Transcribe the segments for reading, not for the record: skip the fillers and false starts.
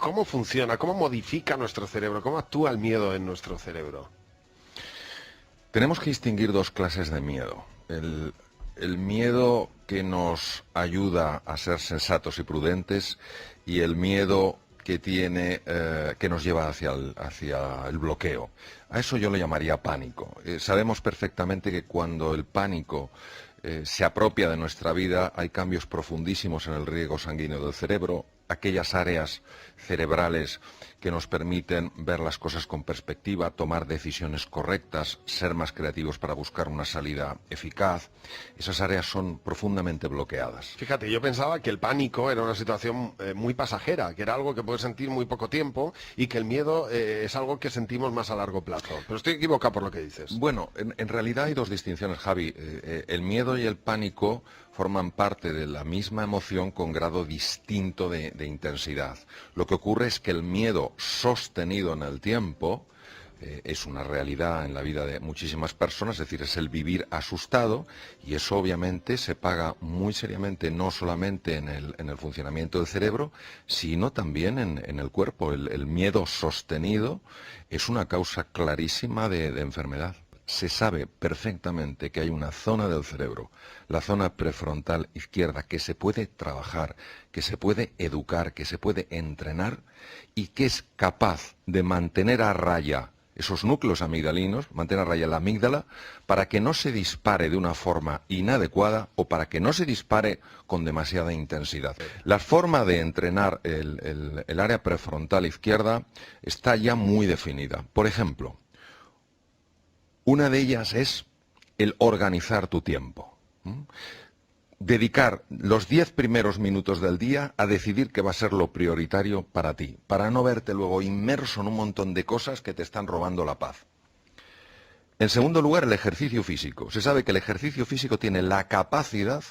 ¿Cómo funciona? ¿Cómo modifica nuestro cerebro? ¿Cómo actúa el miedo en nuestro cerebro? Tenemos que distinguir dos clases de miedo. El miedo que nos ayuda a ser sensatos y prudentes y el miedo que nos lleva hacia el bloqueo. A eso yo le llamaría pánico. Sabemos perfectamente que cuando el pánico se apropia de nuestra vida, hay cambios profundísimos en el riego sanguíneo del cerebro, aquellas áreas cerebrales que nos permiten ver las cosas con perspectiva, tomar decisiones correctas, ser más creativos para buscar una salida eficaz. Esas áreas son profundamente bloqueadas. Fíjate, yo pensaba que el pánico era una situación muy pasajera, que era algo que puedes sentir muy poco tiempo y que el miedo es algo que sentimos más a largo plazo. Pero estoy equivocado por lo que dices. Bueno, en realidad hay dos distinciones, Javi. El miedo y el pánico forman parte de la misma emoción con grado distinto de intensidad. Lo que ocurre es que el miedo sostenido en el tiempo es una realidad en la vida de muchísimas personas, es decir, es el vivir asustado, y eso obviamente se paga muy seriamente no solamente en el funcionamiento del cerebro, sino también en el cuerpo. El miedo sostenido es una causa clarísima de enfermedad. Se sabe perfectamente que hay una zona del cerebro, la zona prefrontal izquierda, que se puede trabajar, que se puede educar, que se puede entrenar y que es capaz de mantener a raya esos núcleos amigdalinos, mantener a raya la amígdala, para que no se dispare de una forma inadecuada o para que no se dispare con demasiada intensidad. La forma de entrenar el área prefrontal izquierda está ya muy definida. Por ejemplo, una de ellas es el organizar tu tiempo. Dedicar los 10 primeros minutos del día a decidir qué va a ser lo prioritario para ti, para no verte luego inmerso en un montón de cosas que te están robando la paz. En segundo lugar, el ejercicio físico. Se sabe que el ejercicio físico tiene la capacidad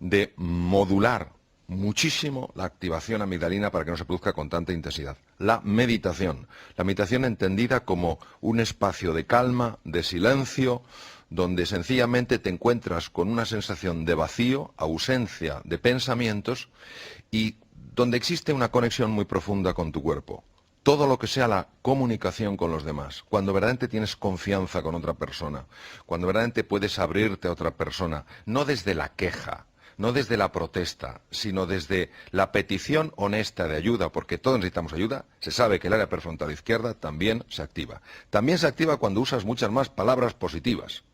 de modular muchísimo la activación amigdalina para que no se produzca con tanta intensidad. La meditación entendida como un espacio de calma, de silencio, donde sencillamente te encuentras con una sensación de vacío, ausencia de pensamientos y donde existe una conexión muy profunda con tu cuerpo. Todo lo que sea la comunicación con los demás, cuando verdaderamente tienes confianza con otra persona, cuando verdaderamente puedes abrirte a otra persona, no desde la queja, no desde la protesta, sino desde la petición honesta de ayuda, porque todos necesitamos ayuda. Se sabe que el área prefrontal izquierda también se activa. También se activa cuando usas muchas más palabras positivas.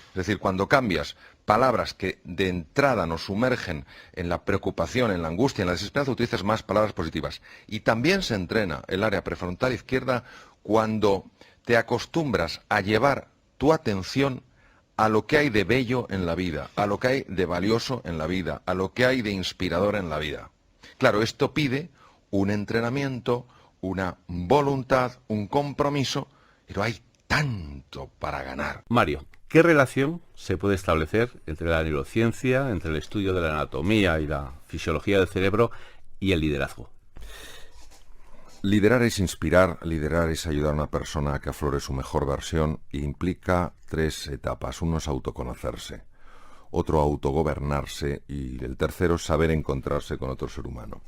Es decir, cuando cambias palabras que de entrada nos sumergen en la preocupación, en la angustia, en la desesperanza, utilizas más palabras positivas. Y también se entrena el área prefrontal izquierda cuando te acostumbras a llevar tu atención a lo que hay de bello en la vida, a lo que hay de valioso en la vida, a lo que hay de inspirador en la vida. Claro, esto pide un entrenamiento, una voluntad, un compromiso, pero hay tanto para ganar. Mario, ¿qué relación se puede establecer entre la neurociencia, entre el estudio de la anatomía y la fisiología del cerebro y el liderazgo? Liderar es inspirar, liderar es ayudar a una persona a que aflore su mejor versión e implica 3 etapas. Uno es autoconocerse, otro autogobernarse y el tercero saber encontrarse con otro ser humano.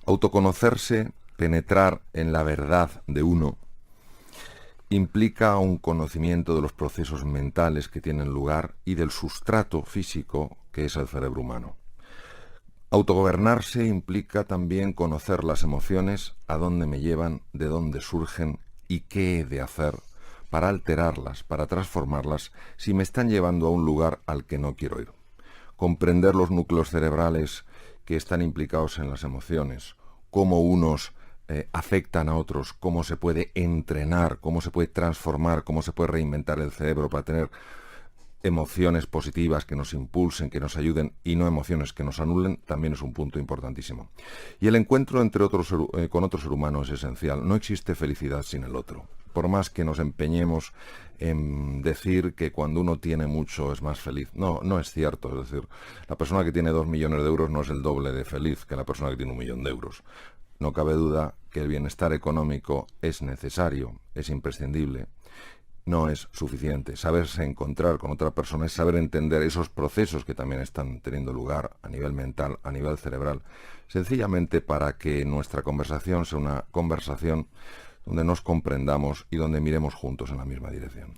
Autoconocerse, penetrar en la verdad de uno, implica un conocimiento de los procesos mentales que tienen lugar y del sustrato físico que es el cerebro humano. Autogobernarse implica también conocer las emociones, a dónde me llevan, de dónde surgen y qué he de hacer para alterarlas, para transformarlas, si me están llevando a un lugar al que no quiero ir. Comprender los núcleos cerebrales que están implicados en las emociones, cómo unos afectan a otros, cómo se puede entrenar, cómo se puede transformar, cómo se puede reinventar el cerebro para tener emociones positivas que nos impulsen, que nos ayuden y no emociones que nos anulen, también es un punto importantísimo. Y el encuentro con otro ser humano es esencial. No existe felicidad sin el otro. Por más que nos empeñemos en decir que cuando uno tiene mucho es más feliz. No, no es cierto. Es decir, la persona que tiene 2 millones de euros no es el doble de feliz que la persona que tiene 1 millón de euros. No cabe duda que el bienestar económico es necesario, es imprescindible, no es suficiente. Saberse encontrar con otra persona es saber entender esos procesos que también están teniendo lugar a nivel mental, a nivel cerebral, sencillamente para que nuestra conversación sea una conversación donde nos comprendamos y donde miremos juntos en la misma dirección.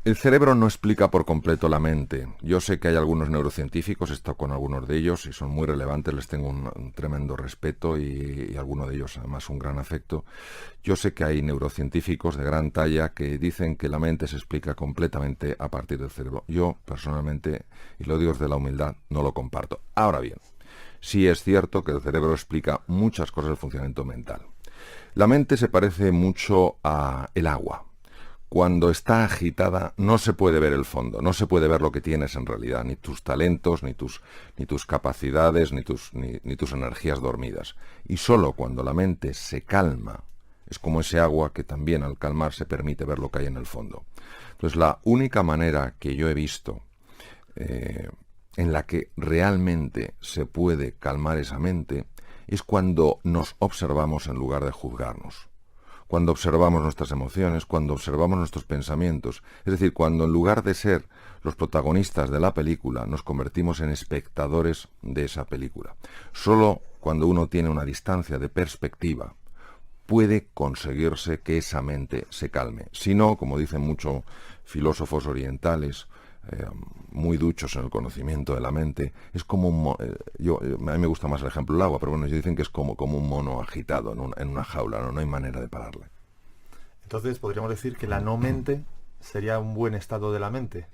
El cerebro no explica por completo la mente. Yo sé que hay algunos neurocientíficos, he estado con algunos de ellos y son muy relevantes, les tengo un tremendo respeto y algunos de ellos además un gran afecto. Yo sé que hay neurocientíficos de gran talla que dicen que la mente se explica completamente a partir del cerebro. Yo personalmente, y lo digo desde la humildad, no lo comparto. Ahora bien, sí es cierto que el cerebro explica muchas cosas del funcionamiento mental. La mente se parece mucho a el agua. Cuando está agitada no se puede ver el fondo, no se puede ver lo que tienes en realidad, ni tus talentos, ni tus capacidades, ni tus energías dormidas. Y solo cuando la mente se calma, es como ese agua que también al calmarse permite ver lo que hay en el fondo. Entonces la única manera que yo he visto en la que realmente se puede calmar esa mente es cuando nos observamos en lugar de juzgarnos. Cuando observamos nuestras emociones, cuando observamos nuestros pensamientos, es decir, cuando en lugar de ser los protagonistas de la película, nos convertimos en espectadores de esa película. Solo cuando uno tiene una distancia de perspectiva puede conseguirse que esa mente se calme. Si no, como dicen muchos filósofos orientales, muy duchos en el conocimiento de la mente, es como a mí me gusta más el ejemplo del agua, pero bueno, ellos dicen que es como un mono agitado en una jaula, no hay manera de pararle. Entonces, ¿podríamos decir que la no mente sería un buen estado de la mente?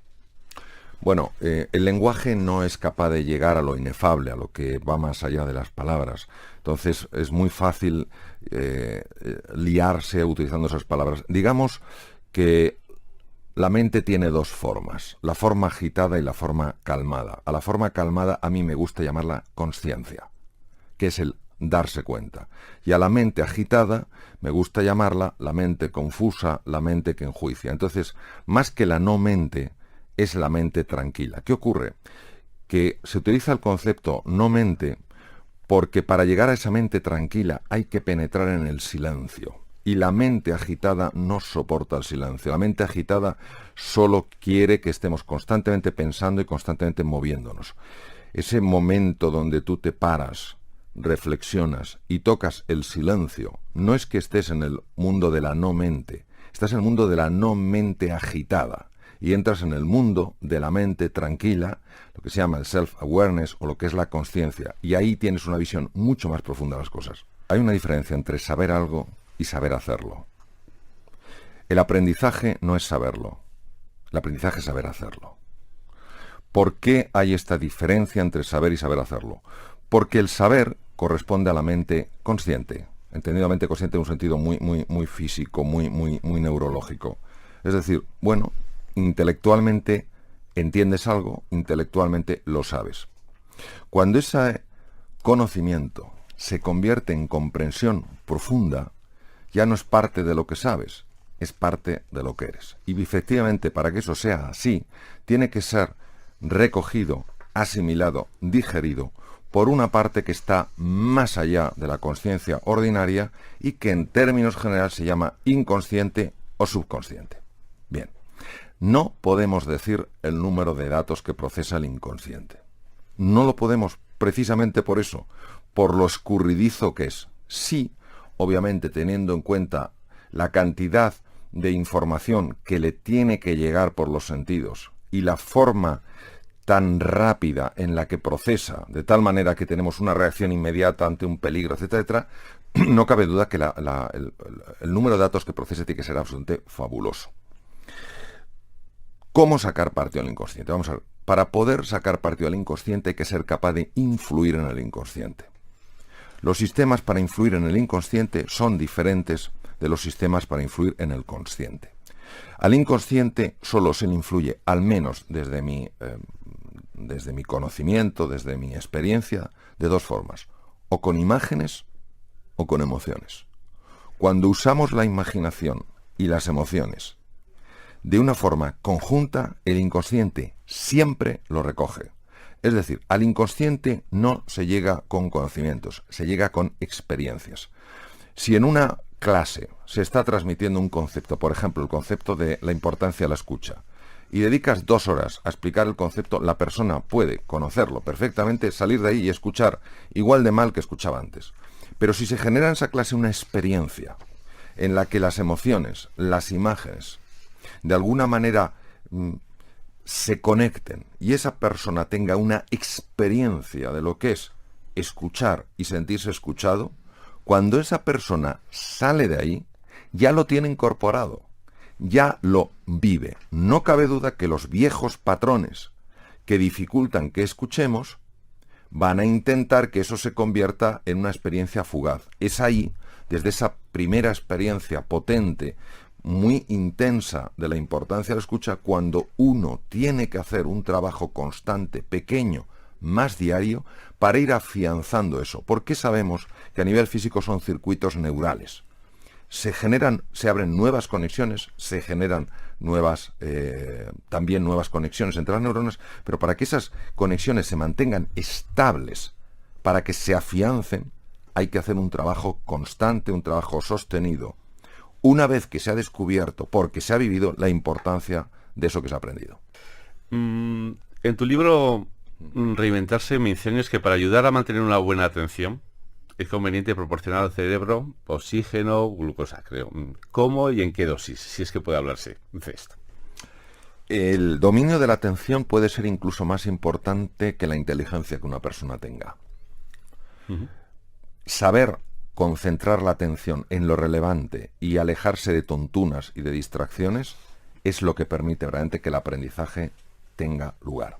Bueno, el lenguaje no es capaz de llegar a lo inefable, a lo que va más allá de las palabras. Entonces, es muy fácil liarse utilizando esas palabras. Digamos que la mente tiene dos formas, la forma agitada y la forma calmada. A la forma calmada a mí me gusta llamarla consciencia, que es el darse cuenta. Y a la mente agitada me gusta llamarla la mente confusa, la mente que enjuicia. Entonces, más que la no mente, es la mente tranquila. ¿Qué ocurre? Que se utiliza el concepto no mente porque para llegar a esa mente tranquila hay que penetrar en el silencio. Y la mente agitada no soporta el silencio. La mente agitada solo quiere que estemos constantemente pensando y constantemente moviéndonos. Ese momento donde tú te paras, reflexionas y tocas el silencio, no es que estés en el mundo de la no mente, estás en el mundo de la no mente agitada. Y entras en el mundo de la mente tranquila, lo que se llama el self-awareness o lo que es la consciencia. Y ahí tienes una visión mucho más profunda de las cosas. Hay una diferencia entre saber algo y saber hacerlo. El aprendizaje no es saberlo, el aprendizaje es saber hacerlo. ¿Por qué hay esta diferencia entre saber y saber hacerlo? Porque el saber corresponde a la mente consciente, entendido mente consciente en un sentido muy físico, muy neurológico. Es decir, bueno, intelectualmente entiendes algo, intelectualmente lo sabes. Cuando ese conocimiento se convierte en comprensión profunda, ya no es parte de lo que sabes, es parte de lo que eres. Y efectivamente, para que eso sea así, tiene que ser recogido, asimilado, digerido por una parte que está más allá de la consciencia ordinaria y que en términos generales se llama inconsciente o subconsciente. Bien, no podemos decir el número de datos que procesa el inconsciente. No lo podemos precisamente por eso, por lo escurridizo que es. Sí, obviamente teniendo en cuenta la cantidad de información que le tiene que llegar por los sentidos y la forma tan rápida en la que procesa, de tal manera que tenemos una reacción inmediata ante un peligro, etcétera, etcétera, no cabe duda que el número de datos que procesa tiene que ser absolutamente fabuloso. ¿Cómo sacar partido al inconsciente? Vamos a ver, para poder sacar partido al inconsciente hay que ser capaz de influir en el inconsciente. Los sistemas para influir en el inconsciente son diferentes de los sistemas para influir en el consciente. Al inconsciente solo se le influye, al menos desde mi conocimiento, desde mi experiencia, de dos formas, o con imágenes o con emociones. Cuando usamos la imaginación y las emociones de una forma conjunta, el inconsciente siempre lo recoge. Es decir, al inconsciente no se llega con conocimientos, se llega con experiencias. Si en una clase se está transmitiendo un concepto, por ejemplo, el concepto de la importancia de la escucha, y dedicas 2 horas a explicar el concepto, la persona puede conocerlo perfectamente, salir de ahí y escuchar igual de mal que escuchaba antes. Pero si se genera en esa clase una experiencia en la que las emociones, las imágenes, de alguna manera se conecten y esa persona tenga una experiencia de lo que es escuchar y sentirse escuchado, cuando esa persona sale de ahí, ya lo tiene incorporado, ya lo vive. No cabe duda que los viejos patrones que dificultan que escuchemos van a intentar que eso se convierta en una experiencia fugaz. Es ahí, desde esa primera experiencia potente, muy intensa de la importancia de la escucha, cuando uno tiene que hacer un trabajo constante, pequeño, más diario, para ir afianzando eso. Porque sabemos que a nivel físico son circuitos neurales. Se abren nuevas conexiones, se generan también nuevas conexiones entre las neuronas, pero para que esas conexiones se mantengan estables, para que se afiancen, hay que hacer un trabajo constante, un trabajo sostenido, una vez que se ha descubierto, porque se ha vivido, la importancia de eso que se ha aprendido. En tu libro Reinventarse mencionas que para ayudar a mantener una buena atención es conveniente proporcionar al cerebro oxígeno, glucosa, creo. ¿Cómo y en qué dosis? Si es que puede hablarse de esto. El dominio de la atención puede ser incluso más importante que la inteligencia que una persona tenga. Saber concentrar la atención en lo relevante y alejarse de tontunas y de distracciones es lo que permite realmente que el aprendizaje tenga lugar.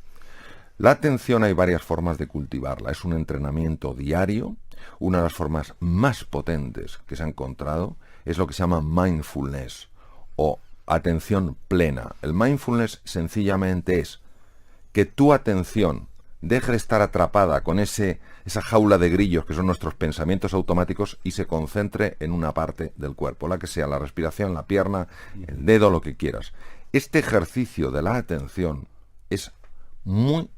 La atención hay varias formas de cultivarla. Es un entrenamiento diario. Una de las formas más potentes que se ha encontrado es lo que se llama mindfulness o atención plena. El mindfulness sencillamente es que tu atención deje de estar atrapada con esa jaula de grillos que son nuestros pensamientos automáticos y se concentre en una parte del cuerpo, la que sea, la respiración, la pierna, el dedo, lo que quieras. Este ejercicio de la atención es muy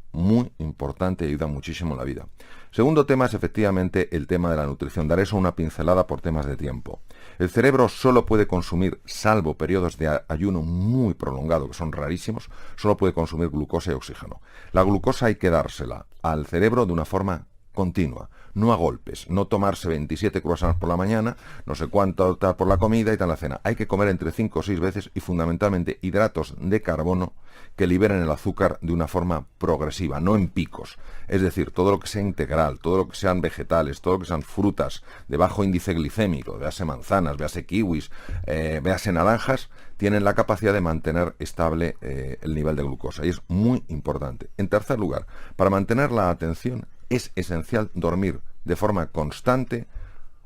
importante y ayuda muchísimo en la vida. Segundo tema es efectivamente el tema de la nutrición. Daré eso una pincelada por temas de tiempo. El cerebro solo puede consumir, salvo periodos de ayuno muy prolongado, que son rarísimos, solo puede consumir glucosa y oxígeno. La glucosa hay que dársela al cerebro de una forma continua, no a golpes, no tomarse 27 croissants por la mañana, no sé cuánto tal por la comida y tal la cena. Hay que comer entre 5 o 6 veces y fundamentalmente hidratos de carbono que liberen el azúcar de una forma progresiva, no en picos. Es decir, todo lo que sea integral, todo lo que sean vegetales, todo lo que sean frutas de bajo índice glicémico, véase manzanas, véase kiwis, véase naranjas, tienen la capacidad de mantener estable el nivel de glucosa y es muy importante. En tercer lugar, para mantener la atención es esencial dormir de forma constante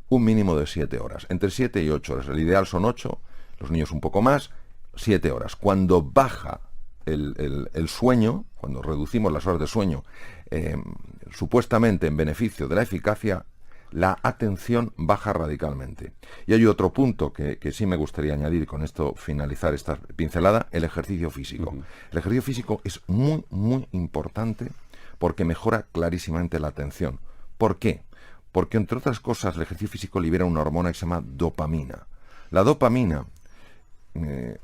un mínimo de 7 horas, entre 7 y 8 horas. El ideal son 8, los niños un poco más, 7 horas. Cuando baja el sueño, cuando reducimos las horas de sueño, supuestamente en beneficio de la eficacia, la atención baja radicalmente. Y hay otro punto que sí me gustaría añadir, y con esto finalizar esta pincelada, el ejercicio físico. El ejercicio físico es muy importante porque mejora clarísimamente la atención. ¿Por qué? Porque, entre otras cosas, el ejercicio físico libera una hormona que se llama dopamina. La dopamina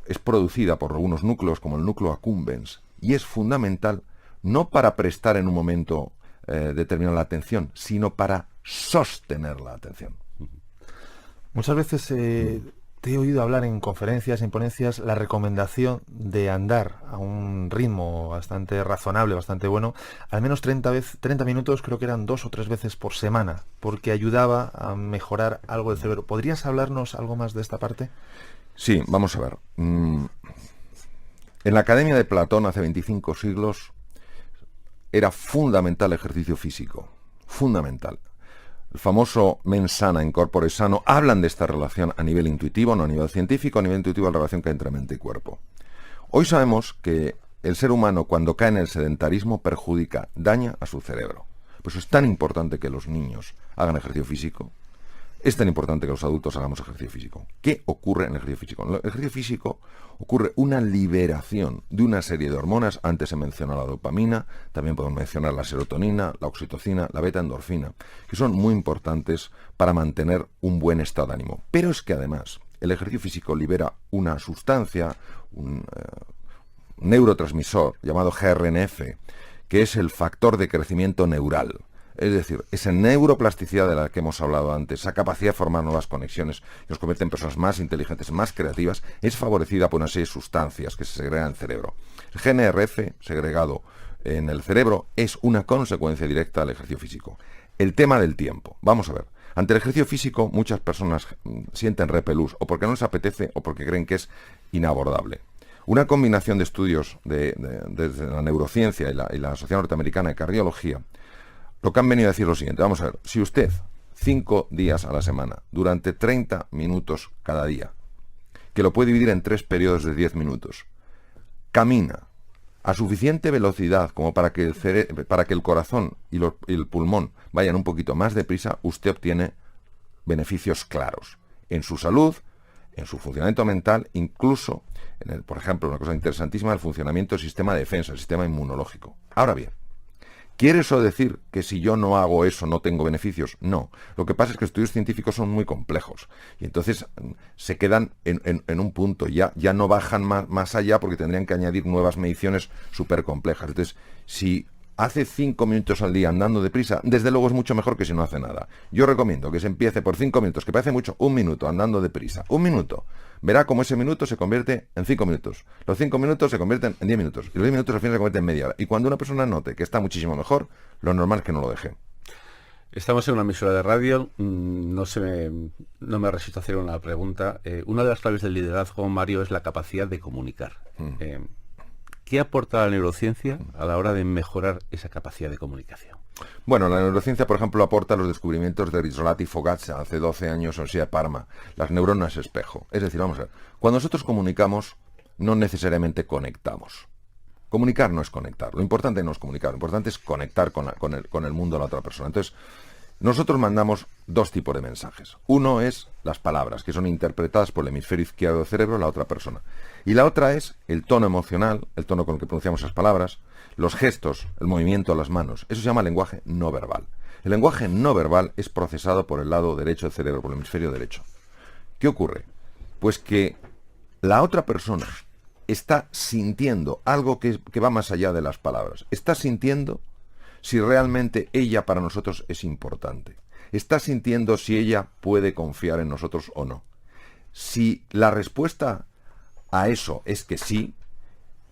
es producida por algunos núcleos, como el núcleo accumbens, y es fundamental no para prestar en un momento determinado la atención, sino para sostener la atención. Muchas veces te he oído hablar en conferencias, en ponencias, la recomendación de andar a un ritmo bastante razonable, bastante bueno, al menos 30 minutos, creo que eran 2 o 3 veces por semana, porque ayudaba a mejorar algo del cerebro. ¿Podrías hablarnos algo más de esta parte? Sí, vamos a ver. En la Academia de Platón, hace 25 siglos, era fundamental el ejercicio físico. Fundamental. El famoso mens sana in corpore sano, hablan de esta relación a nivel intuitivo, no a nivel científico, a nivel intuitivo, la relación que hay entre mente y cuerpo. Hoy sabemos que el ser humano, cuando cae en el sedentarismo, perjudica, daña a su cerebro. Por eso es tan importante que los niños hagan ejercicio físico, es tan importante que los adultos hagamos ejercicio físico. ¿Qué ocurre en el ejercicio físico? En el ejercicio físico ocurre una liberación de una serie de hormonas. Antes se menciona la dopamina, también podemos mencionar la serotonina, la oxitocina, la beta-endorfina, que son muy importantes para mantener un buen estado de ánimo. Pero es que además el ejercicio físico libera una sustancia, un neurotransmisor llamado GRNF, que es el factor de crecimiento neural. Es decir, esa neuroplasticidad de la que hemos hablado antes, esa capacidad de formar nuevas conexiones y nos convierte en personas más inteligentes, más creativas, es favorecida por una serie de sustancias que se segregan en el cerebro. El GNRF, segregado en el cerebro, es una consecuencia directa del ejercicio físico. El tema del tiempo. Vamos a ver. Ante el ejercicio físico, muchas personas sienten repelús, o porque no les apetece, o porque creen que es inabordable. Una combinación de estudios desde la neurociencia y la Sociedad Norteamericana de Cardiología, lo que han venido a decir lo siguiente. Vamos a ver, si usted 5 días a la semana, durante 30 minutos cada día, que lo puede dividir en 3 periodos de 10 minutos, camina a suficiente velocidad como para que el corazón y el pulmón vayan un poquito más deprisa, usted obtiene beneficios claros en su salud, en su funcionamiento mental, incluso, por ejemplo, una cosa interesantísima, el funcionamiento del sistema de defensa, el sistema inmunológico. Ahora bien, ¿quiere eso decir que si yo no hago eso no tengo beneficios? No. Lo que pasa es que estudios científicos son muy complejos y entonces se quedan en un punto, ya no bajan más allá porque tendrían que añadir nuevas mediciones súper complejas. Entonces, si hace 5 minutos al día andando deprisa, desde luego es mucho mejor que si no hace nada. Yo recomiendo que se empiece por 5 minutos, que parece mucho, 1 minuto andando deprisa. 1 minuto. Verá cómo ese minuto se convierte en 5 minutos. Los 5 minutos se convierten en 10 minutos. Y los 10 minutos al final se convierten en media hora. Y cuando una persona note que está muchísimo mejor, lo normal es que no lo deje. Estamos en una emisora de radio. No me resisto a hacer una pregunta. Una de las claves del liderazgo, Mario, es la capacidad de comunicar. ¿Qué aporta la neurociencia a la hora de mejorar esa capacidad de comunicación? Bueno, la neurociencia, por ejemplo, aporta los descubrimientos de Rizzolatti y Fogazza hace 12 años en la Universidad de Parma, las neuronas espejo. Es decir, vamos a ver, cuando nosotros comunicamos, no necesariamente conectamos. Comunicar no es conectar, lo importante no es comunicar, lo importante es conectar con el mundo de la otra persona. Entonces, nosotros mandamos 2 tipos de mensajes. Uno es las palabras, que son interpretadas por el hemisferio izquierdo del cerebro de la otra persona. Y la otra es el tono emocional, el tono con el que pronunciamos esas palabras, los gestos, el movimiento de las manos. Eso se llama lenguaje no verbal. El lenguaje no verbal es procesado por el lado derecho del cerebro, por el hemisferio derecho. ¿Qué ocurre? Pues que la otra persona está sintiendo algo que va más allá de las palabras. Está sintiendo si realmente ella para nosotros es importante. Está sintiendo si ella puede confiar en nosotros o no. Si la respuesta a eso es que sí,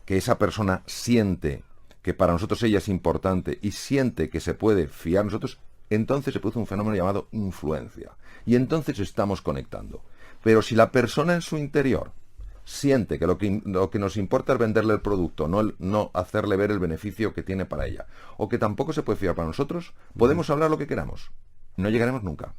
que esa persona siente que para nosotros ella es importante y siente que se puede fiar en nosotros, entonces se produce un fenómeno llamado influencia. Y entonces estamos conectando. Pero si la persona en su interior siente que lo que nos importa es venderle el producto, no hacerle ver el beneficio que tiene para ella, o que tampoco se puede fiar para nosotros, podemos hablar lo que queramos. No llegaremos nunca.